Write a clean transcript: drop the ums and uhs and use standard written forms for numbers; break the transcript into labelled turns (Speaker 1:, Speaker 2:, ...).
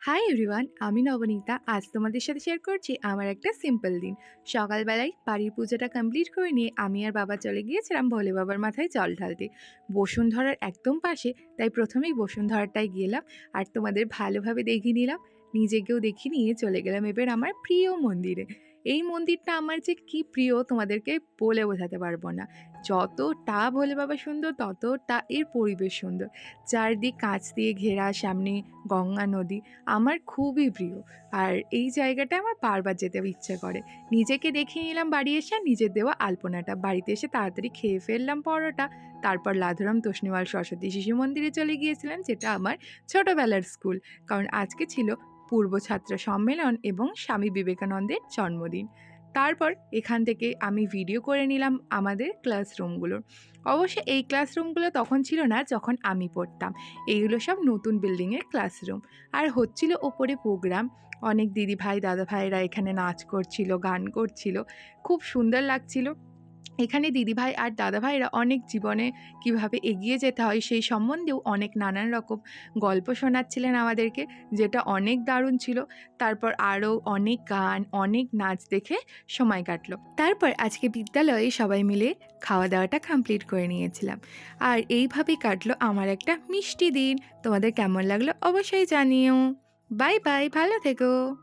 Speaker 1: Hi everyone, আমি নবনীতা। আজ তোমাদের সাথে শেয়ার করছি আমার একটা সিম্পল দিন। সকালবেলায় বাড়ির পুজোটা কমপ্লিট করে নিয়ে আমি আর বাবা চলে গিয়েছিলাম ভোলে বাবার মাথায় জল ঢালতে, বসুন্ধরার একদম পাশে। তাই প্রথমেই বসুন্ধরাটায় গেলাম আর তোমাদের ভালোভাবে দেখিয়ে নিলাম, নিজেকেও দেখিয়ে নিয়ে চলে গেলাম এবার আমার প্রিয় মন্দিরে। এই মন্দিরটা আমার যে কি প্রিয় তোমাদেরকে বলে বোঝাতে পারবো না। যতটা ভোলে বাবা সুন্দর ততটা এর পরিবেশ সুন্দর। চারদিক কাঁচ দিয়ে ঘেরা, সামনে গঙ্গা নদী। আমার খুবই প্রিয়। আর এই জায়গাটা আমার বারবার যেতে ইচ্ছে করে। নিজেকে দেখিয়ে নিলাম বাড়ি এসে নিজের দেওয়া আলপনাটা। বাড়িতে এসে তাড়াতাড়ি খেয়ে ফেললাম পরোটা। তারপর লাধুরাম তোষ্ণীওয়াল সরস্বতী শিশু মন্দিরে চলে গিয়েছিলাম, যেটা আমার ছোটোবেলার স্কুল। কারণ আজকে ছিল পূর্ব ছাত্র সম্মেলন এবং স্বামী বিবেকানন্দের জন্মদিন। তারপর এখান থেকে আমি ভিডিও করে নিলাম আমাদের ক্লাসরুমগুলোর। অবশ্য এই ক্লাসরুমগুলো তখন ছিল না যখন আমি পড়তাম। এইগুলো সব নতুন বিল্ডিংয়ের ক্লাসরুম। আর হচ্ছিল ওপরে প্রোগ্রাম। অনেক দিদিভাই দাদাভাইরা এখানে নাচ করছিল, গান করছিল। খুব সুন্দর লাগছিল। এখানে দিদিভাই আর দাদাভাইরা অনেক জীবনে কিভাবে এগিয়ে যেতে হয় সেই সম্বন্ধেও অনেক নানান রকম গল্প শোনাচ্ছিলেন আমাদেরকে, যেটা অনেক দারুণ ছিল। তারপর আরও অনেক গান, অনেক নাচ দেখে সময় কাটলো। তারপর আজকে বিদ্যালয়ে সবাই মিলে খাওয়া দাওয়াটা কমপ্লিট করে নিয়েছিলাম। আর এইভাবেই কাটলো আমার একটা মিষ্টি দিন। তোমাদের কেমন লাগলো অবশ্যই জানিও। বাই বাই, ভালো থেকো।